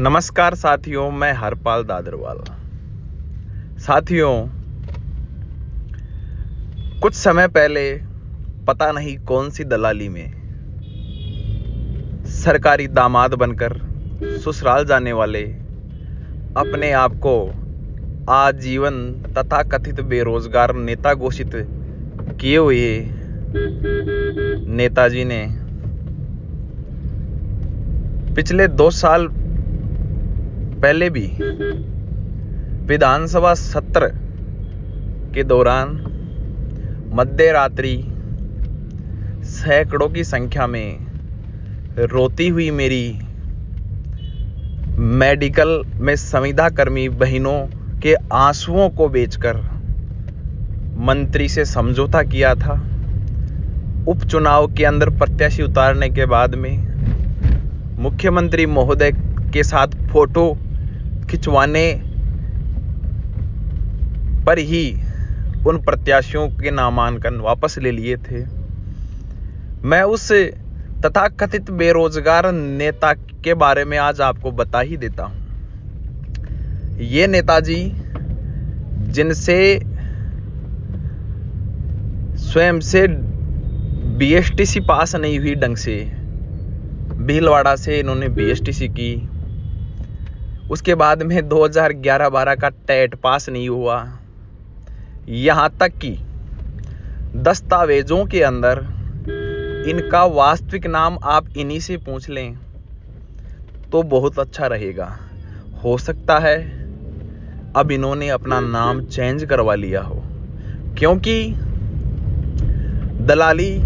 नमस्कार साथियों, मैं हरपाल दादरवाल। साथियों, कुछ समय पहले पता नहीं कौन सी दलाली में सरकारी दामाद बनकर ससुराल जाने वाले अपने आप को आजीवन तथाकथित बेरोजगार नेता घोषित किए हुए नेताजी ने पिछले 2 साल पहले भी विधानसभा सत्र के दौरान मध्य रात्रि सैकड़ों की संख्या में रोती हुई मेरी मेडिकल में संविदा कर्मी बहनों के आंसुओं को बेचकर मंत्री से समझौता किया था। उपचुनाव के अंदर प्रत्याशी उतारने के बाद में मुख्यमंत्री महोदय के साथ फोटो खिंचवाने पर ही उन प्रत्याशियों के नामांकन वापस ले लिए थे। मैं उस तथाकथित बेरोजगार नेता के बारे में आज आपको बता ही देता हूं। ये नेताजी जिनसे स्वयं से बीएसटीसी पास नहीं हुई ढंग से, भीलवाड़ा से इन्होंने बीएसटीसी की, उसके बाद में 2011-12 का टेट पास नहीं हुआ। यहां तक कि दस्तावेजों के अंदर इनका वास्तविक नाम आप इन्हीं से पूछ लें तो बहुत अच्छा रहेगा। हो सकता है अब इन्होंने अपना नाम चेंज करवा लिया हो, क्योंकि दलाली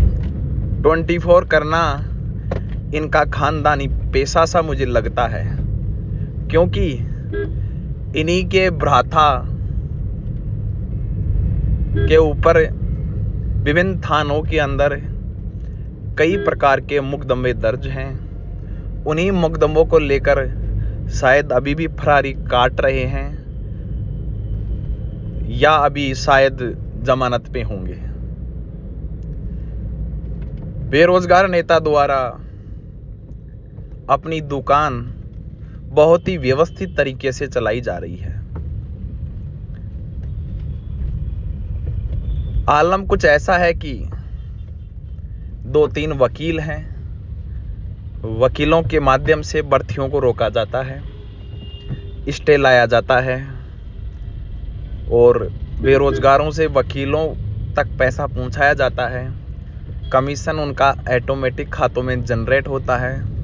24 करना इनका खानदानी पेशा सा मुझे लगता है, क्योंकि इन्हीं के भ्राता के ऊपर विभिन्न थानों के अंदर कई प्रकार के मुकदमे दर्ज हैं। उन्हीं मुकदमों को लेकर शायद अभी भी फरारी काट रहे हैं या अभी शायद जमानत पे होंगे। बेरोजगार नेता द्वारा अपनी दुकान बहुत ही व्यवस्थित तरीके से चलाई जा रही है। आलम कुछ ऐसा है कि 2-3 वकील हैं, वकीलों के माध्यम से भर्तियों को रोका जाता है, स्टे लाया जाता है और बेरोजगारों से वकीलों तक पैसा पहुंचाया जाता है। कमीशन उनका ऑटोमेटिक खातों में जनरेट होता है।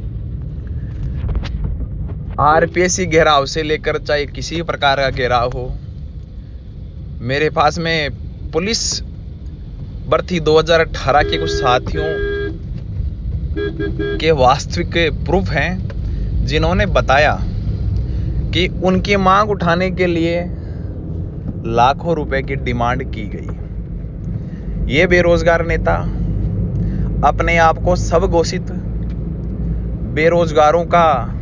आरपीएससी घेराव से लेकर चाहे किसी प्रकार का घेराव हो, मेरे पास में पुलिस भर्ती 2018 के कुछ साथियों के वास्तविक प्रूफ हैं, जिन्होंने बताया कि उनकी मांग उठाने के लिए लाखों रुपए की डिमांड की गई। ये बेरोजगार नेता अपने आप को सब घोषित बेरोजगारों का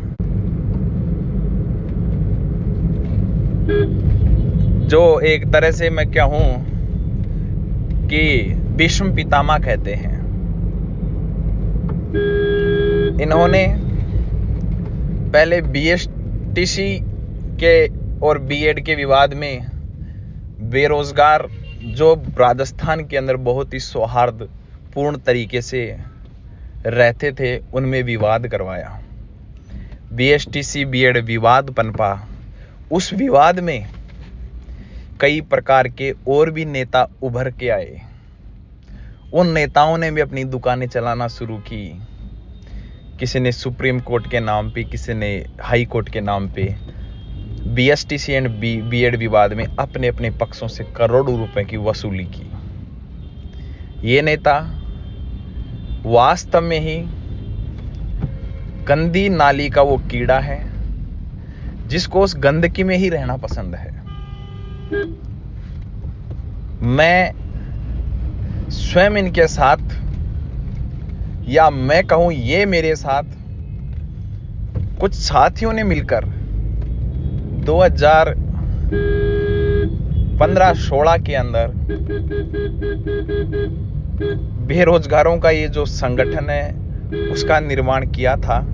जो एक तरह से मैं क्या हूं कि भीष्म पितामह कहते हैं। इन्होंने पहले बीएसटीसी के और बीएड के विवाद में बेरोजगार जो राजस्थान के अंदर बहुत ही सौहार्दपूर्ण तरीके से रहते थे, उनमें विवाद करवाया। बीएसटीसी बीएड विवाद पनपा। उस विवाद में कई प्रकार के और भी नेता उभर के आए। उन नेताओं ने भी अपनी दुकानें चलाना शुरू की। किसी ने सुप्रीम कोर्ट के नाम पे, किसी ने हाई कोर्ट के नाम पे बीएसटीसी एंड बीएड विवाद में अपने अपने पक्षों से करोड़ों रुपए की वसूली की। ये नेता वास्तव में ही गंदी नाली का वो कीड़ा है जिसको उस गंदगी में ही रहना पसंद है। मैं स्वयं इनके साथ, या मैं कहूं ये मेरे साथ कुछ साथियों ने मिलकर 2015-16 के अंदर बेरोजगारों का ये जो संगठन है उसका निर्माण किया था।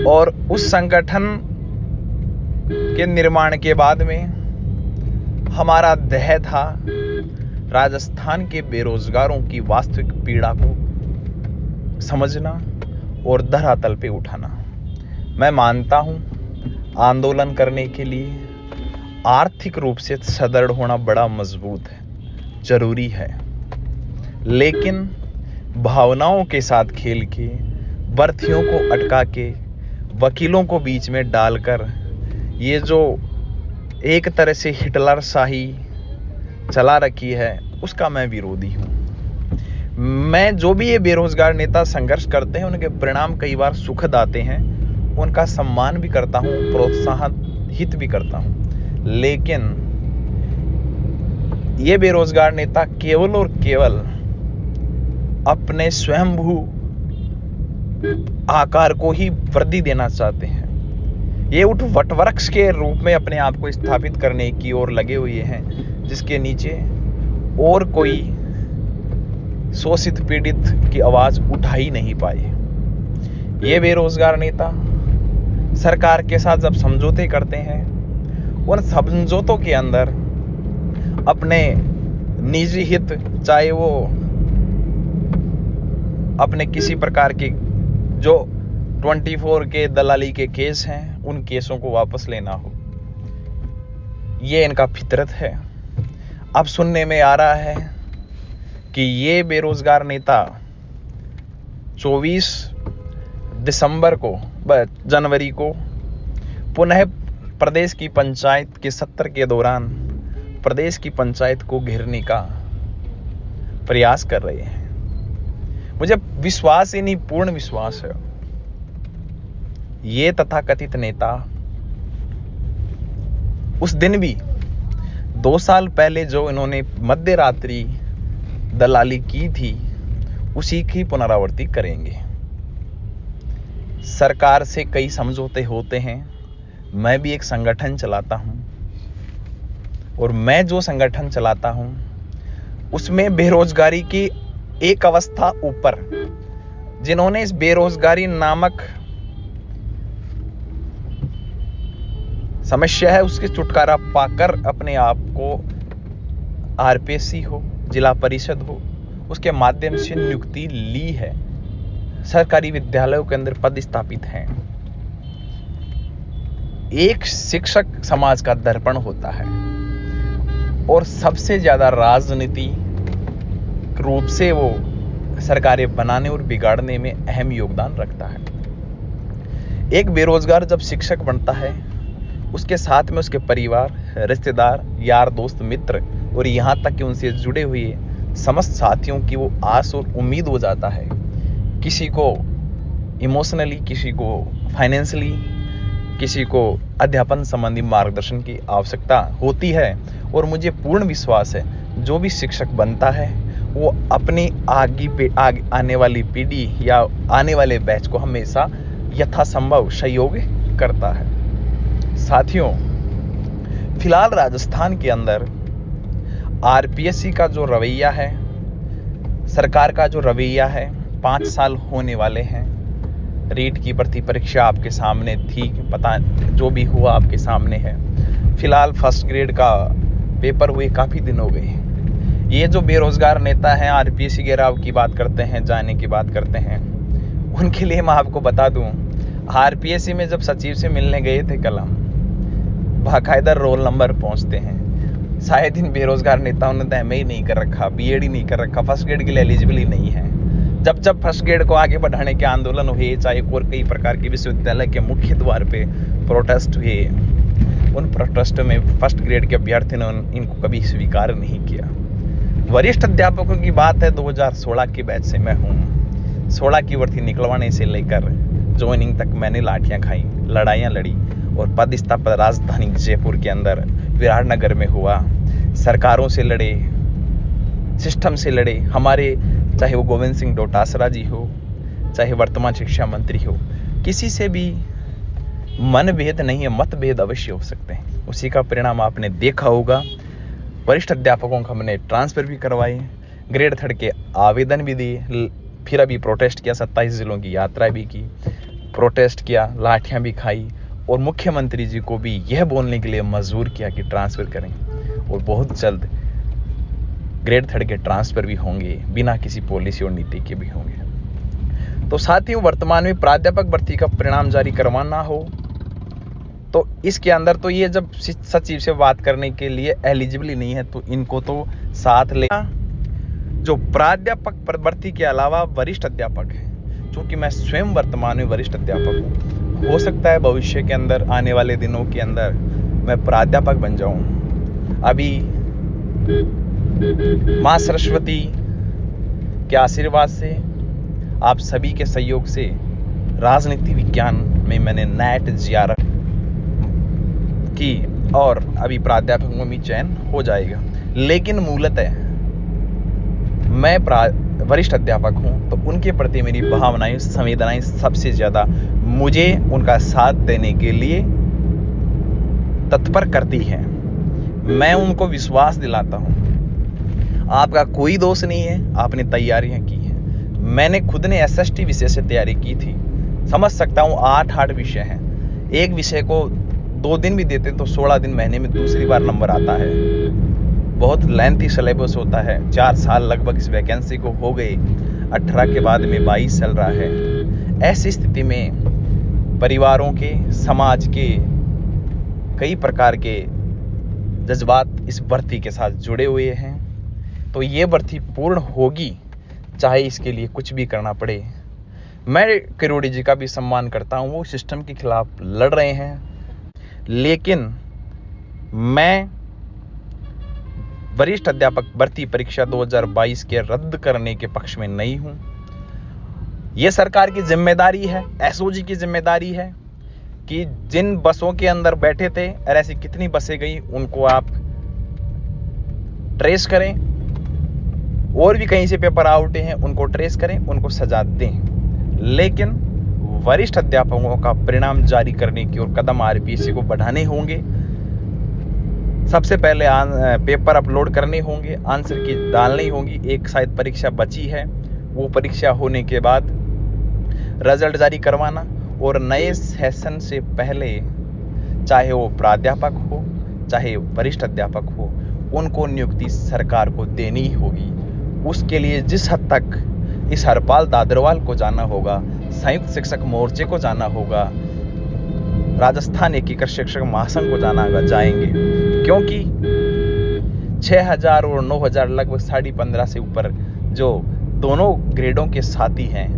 और उस संगठन के निर्माण के बाद में हमारा ध्येय था राजस्थान के बेरोजगारों की वास्तविक पीड़ा को समझना और धरातल पे उठाना। मैं मानता हूं आंदोलन करने के लिए आर्थिक रूप से सदृढ़ होना बड़ा मजबूत है, जरूरी है, लेकिन भावनाओं के साथ खेल के, बर्थियों को अटका के, वकीलों को बीच में डालकर ये जो एक तरह से हिटलर शाही चला रखी है, उसका मैं विरोधी हूं। मैं जो भी ये बेरोजगार नेता संघर्ष करते हैं उनके परिणाम कई बार सुखद आते हैं, उनका सम्मान भी करता हूं, प्रोत्साहित भी करता हूं, लेकिन ये बेरोजगार नेता केवल और केवल अपने स्वयंभू आकार को ही वृद्धि देना चाहते हैं। ये उठ वटवृक्ष के रूप में अपने आप को स्थापित करने की ओर लगे हुए हैं, जिसके नीचे और कोई शोषित पीड़ित की आवाज उठा ही नहीं पाए। ये बेरोजगार नेता सरकार के साथ जब समझौते करते हैं, उन समझौतों के अंदर अपने निजी हित, चाहे वो अपने किसी प्रकार के जो 24 के दलाली के केस हैं, उन केसों को वापस लेना हो, ये इनका फितरत है। अब सुनने में आ रहा है कि ये बेरोजगार नेता 24 दिसंबर को, जनवरी को पुनः प्रदेश की पंचायत के सत्र के दौरान प्रदेश की पंचायत को घेरने का प्रयास कर रहे हैं। मुझे विश्वास ही नहीं, पूर्ण विश्वास है ये तथाकथित नेता उस दिन भी 2 साल पहले जो इन्होंने मध्य रात्रि दलाली की थी, उसी की पुनरावृत्ति करेंगे। सरकार से कई समझौते होते हैं। मैं भी एक संगठन चलाता हूं और मैं जो संगठन चलाता हूं उसमें बेरोजगारी की एक अवस्था ऊपर, जिन्होंने इस बेरोजगारी नामक समस्या है उसके छुटकारा पाकर अपने आप को आरपीएससी हो, जिला परिषद हो, उसके माध्यम से नियुक्ति ली है, सरकारी विद्यालयों के अंदर पद स्थापित हैं। एक शिक्षक समाज का दर्पण होता है और सबसे ज्यादा राजनीतिक रूप से वो सरकारें बनाने और बिगाड़ने में अहम योगदान रखता है। एक बेरोजगार जब शिक्षक बनता है, उसके साथ में उसके परिवार, रिश्तेदार, यार दोस्त, मित्र और यहाँ तक कि उनसे जुड़े हुए समस्त साथियों की वो आस और उम्मीद हो जाता है। किसी को इमोशनली, किसी को फाइनेंशियली, किसी को अध्यापन संबंधी मार्गदर्शन की आवश्यकता होती है और मुझे पूर्ण विश्वास है जो भी शिक्षक बनता है वो अपनी आगे आने वाली पीढ़ी या आने वाले बैच को हमेशा यथासंभव सहयोग करता है। साथियों, फिलहाल राजस्थान के अंदर आरपीएससी का जो रवैया है, सरकार का जो रवैया है, 5 साल होने वाले हैं। रीट की भर्ती परीक्षा आपके सामने थी, पता जो भी हुआ आपके सामने है। फिलहाल फर्स्ट ग्रेड का पेपर हुए काफ़ी दिन हो गए। ये जो बेरोजगार नेता हैं, आरपीएससी घेराव की बात करते हैं, जाने की बात करते हैं, उनके लिए मैं आपको बता दूं, आरपीएससी में जब सचिव से मिलने गए थे कल हम, बाकायदा रोल नंबर पहुंचते हैं। शायद इन बेरोजगार नेताओं ने तो एमए ही नहीं कर रखा, बीएड ही नहीं कर रखा, फर्स्ट ग्रेड के लिए एलिजिबल ही नहीं है। जब फर्स्ट ग्रेड को आगे बढ़ाने के आंदोलन हुए, चाहे और कई प्रकार के विश्वविद्यालय के मुख्य द्वार पे प्रोटेस्ट हुए, उन प्रोटेस्ट में फर्स्ट ग्रेड के अभ्यर्थियों ने इनको कभी स्वीकार नहीं किया। वरिष्ठ अध्यापकों की बात है, 2016 के बैच से मैं हूँ। 16 की भर्ती निकलवाने से लेकर ज्वाइनिंग तक मैंने लाठियां खाई, लड़ाइयां लड़ी और पद स्थापित राजधानी जयपुर के अंदर विराटनगर में हुआ। सरकारों से लड़े, सिस्टम से लड़े, हमारे चाहे वो गोविंद सिंह डोटासरा जी हो, चाहे वर्तमान शिक्षा मंत्री हो, किसी से भी मनभेद नहीं है, मतभेद अवश्य हो सकते हैं। उसी का परिणाम आपने देखा होगा। वरिष्ठ अध्यापकों को हमने ट्रांसफर भी करवाए, ग्रेड 3 के आवेदन भी दिए, फिर अभी प्रोटेस्ट किया, 27 जिलों की यात्रा भी की। प्रोटेस्ट किया, लाठियां भी खाई और मुख्यमंत्री जी को भी यह बोलने के लिए मजबूर किया कि ट्रांसफर करें और बहुत जल्द ग्रेड 3 के ट्रांसफर भी होंगे, बिना किसी पॉलिसी और नीति के भी होंगे। तो साथियों, वर्तमान में प्राध्यापक भर्ती का परिणाम जारी करवाना हो तो इसके अंदर तो ये जब सचिव से बात करने के लिए एलिजिबल नहीं है तो इनको तो साथ ले। जो प्राध्यापक भर्ती के अलावा वरिष्ठ अध्यापक है, क्योंकि मैं स्वयं वर्तमान में वरिष्ठ अध्यापक हूँ, हो सकता है भविष्य के अंदर आने वाले दिनों के अंदर मैं प्राध्यापक बन जाऊं। अभी माँ सरस्वती के आशीर्वाद से, आप सभी के सहयोग से राजनीति विज्ञान में मैंने नेट जियारत की और अभी प्राध्यापक में भी चयन हो जाएगा। लेकिन मूलतः मैं वरिष्ठ अध्यापक हूं तो उनके प्रति मेरी भावनाएं, संवेदनाएं सबसे ज्यादा मुझे उनका साथ देने के लिए तत्पर करती हैं। मैं उनको विश्वास दिलाता हूं, आपका कोई दोष नहीं है, आपने तैयारियां की हैं। मैंने खुद ने SST विषय से तैयारी की थी, समझ सकता हूं 8 विषय हैं। एक विषय को 2 दिन भी देते तो 16 दिन महीने में दूसरी बार नंबर आता है। बहुत लेंथी सिलेबस होता है, 4 साल लगभग इस वैकेंसी को हो गए, 18 के बाद में 22 चल रहा है। ऐसी स्थिति में परिवारों के, समाज के कई प्रकार के जज्बात इस भर्ती के साथ जुड़े हुए हैं। तो ये भर्ती पूर्ण होगी, चाहे इसके लिए कुछ भी करना पड़े। मैं किरोड़ी जी का भी सम्मान करता हूँ, वो सिस्टम के खिलाफ लड़ रहे हैं, लेकिन मैं वरिष्ठ अध्यापक भर्ती परीक्षा 2022 के रद्द करने के पक्ष में नहीं हूं। यह सरकार की जिम्मेदारी है, SOG की जिम्मेदारी है कि जिन बसों के अंदर बैठे थे और ऐसी कितनी बसें गई उनको आप ट्रेस करें, और भी कहीं से पेपर आउट हैं उनको ट्रेस करें, उनको सजा दें। लेकिन वरिष्ठ अध्यापकों का परिणाम जारी करने की ओर कदम RPSC को बढ़ाने होंगे। सबसे पहले पेपर अपलोड करने होंगे, आंसर की डालनी होगी। एक शायद परीक्षा बची है, वो परीक्षा होने के बाद रिजल्ट जारी करवाना और नए सेशन से पहले, चाहे वो प्राध्यापक हो चाहे वरिष्ठ अध्यापक हो, उनको नियुक्ति सरकार को देनी ही होगी। उसके लिए जिस हद तक इस हरपाल दादरवाल को जाना होगा, संयुक्त शिक्षक मोर्चे को जाना होगा, राजस्थान एकीकृत शिक्षक महासंघ को जाएंगे, क्योंकि 6000 और 9000 लगभग 15.5 से ऊपर जो दोनों ग्रेडों के साथी हैं,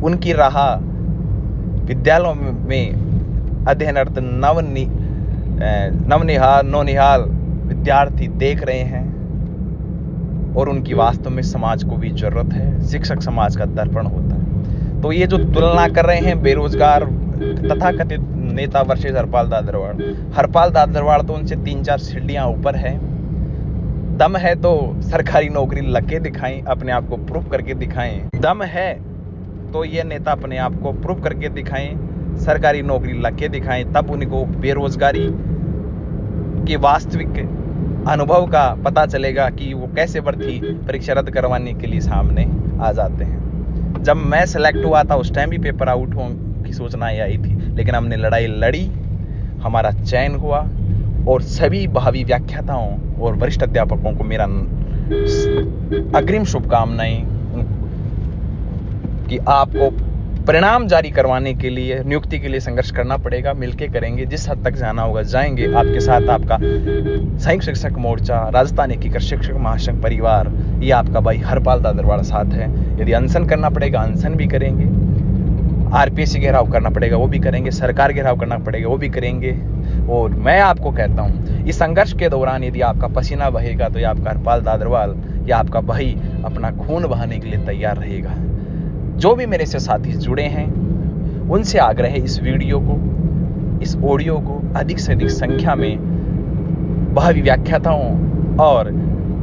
उनकी राह विद्यालयों में अध्ययनरत नवनिहाल विद्यार्थी देख रहे हैं और उनकी वास्तव में समाज को भी जरूरत है। शिक्षक समाज का दर्पण होता है। तो ये जो तुलना कर रहे हैं बेरोजगार तथाकथित नेता वर्सेस हरपाल दादरवाड़ तो उनसे 3-4 सीढ़ियां ऊपर है। दम है तो सरकारी नौकरी लगे दिखाएं, अपने आप को प्रूव करके दिखाएं। दम है तो ये नेता अपने आप को प्रूव करके दिखाएं, सरकारी नौकरी लगे दिखाएं, तब उनको बेरोजगारी के वास्तविक अनुभव का पता चलेगा कि वो कैसे भर्ती परीक्षा रद्द करवाने के लिए सामने आ जाते हैं। जब मैं सेलेक्ट हुआ था उस टाइम भी पेपर आउट हो की सूचना आई थी, लेकिन हमने लड़ाई लड़ी, हमारा चयन हुआ और सभी भावी व्याख्याताओं और वरिष्ठ अध्यापकों को मेरा अग्रिम शुभकामनाएं कि आपको परिणाम जारी करवाने के लिए, नियुक्ति के लिए संघर्ष करना पड़ेगा। मिलके करेंगे, जिस हद तक जाना होगा जाएंगे। आपके साथ आपका संयुक्त शिक्षक मोर्चा, राजस्थान एकीकृत शिक्षक महासंघ परिवार, ये आपका भाई हरपाल दादरवाड़ साथ है। यदि अनशन करना पड़ेगा अनशन भी करेंगे, RPSC घेराव करना पड़ेगा वो भी करेंगे, सरकार घेराव करना पड़ेगा वो भी करेंगे। और मैं आपको कहता हूँ, इस संघर्ष के दौरान यदि आपका पसीना बहेगा तो ये आपका हरपाल दादरवाल या आपका भाई अपना खून बहाने के लिए तैयार रहेगा। जो भी मेरे से साथी जुड़े हैं उनसे आग्रह है, इस वीडियो को, इस ऑडियो को अधिक से अधिक संख्या में भावी व्याख्याताओं और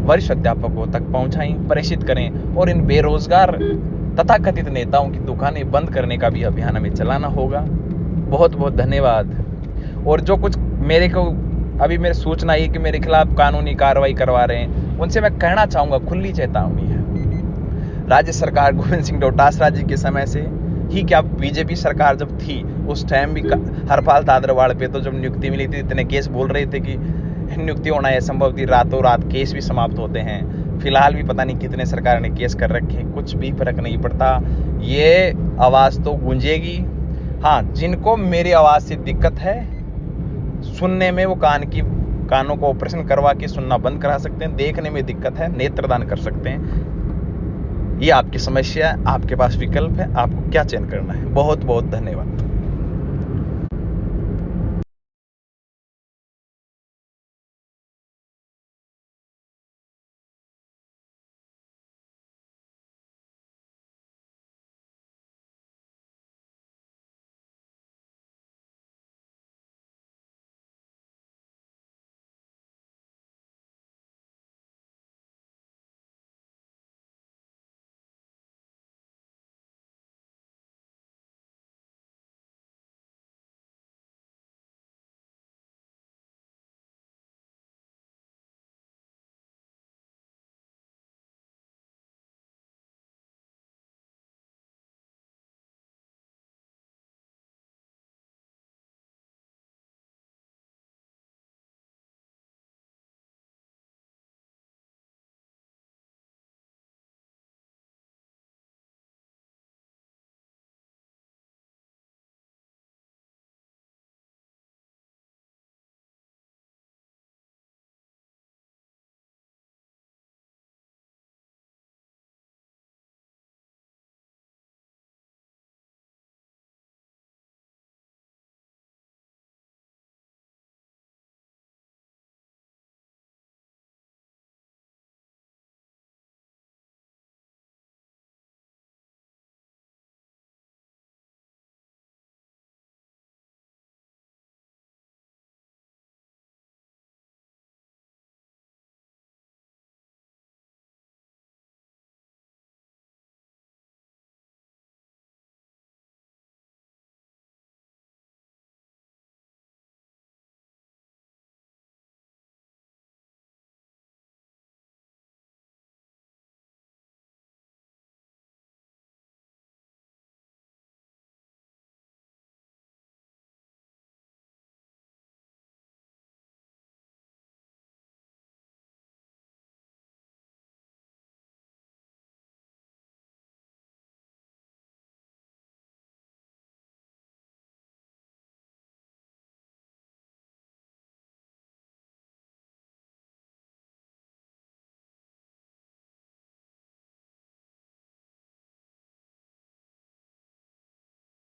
वरिष्ठ अध्यापकों तक पहुंचाएं, प्रेषित करें और इन बेरोजगार तथाकथित नेताओं की दुकानें बंद करने का भी अभियान हमें चलाना होगा। बहुत बहुत धन्यवाद। और जो कुछ मेरे को अभी मेरी सूचना है कि मेरे खिलाफ कानूनी कार्रवाई करवा रहे हैं, उनसे मैं कहना चाहूँगा, खुली चेतावनी है। राज्य सरकार गोविंद सिंह डोटासरा जी के समय से ही क्या, बीजेपी सरकार जब थी उस टाइम भी हरपाल तादरवाड़ पे तो जब नियुक्ति मिली थी इतने केस बोल रहे थे कि नियुक्ति होना असंभव थी, रातों रात केस भी समाप्त होते हैं। फिलहाल भी पता नहीं कितने सरकार ने केस कर रखे, कुछ भी फर्क नहीं पड़ता। ये आवाज़ तो गूंजेगी। हाँ, जिनको मेरी आवाज़ से दिक्कत है सुनने में, वो कानों को ऑपरेशन करवा के सुनना बंद करा सकते हैं। देखने में दिक्कत है, नेत्रदान कर सकते हैं। ये आपकी समस्या है, आपके पास विकल्प है, आपको क्या चयन करना है। बहुत बहुत धन्यवाद।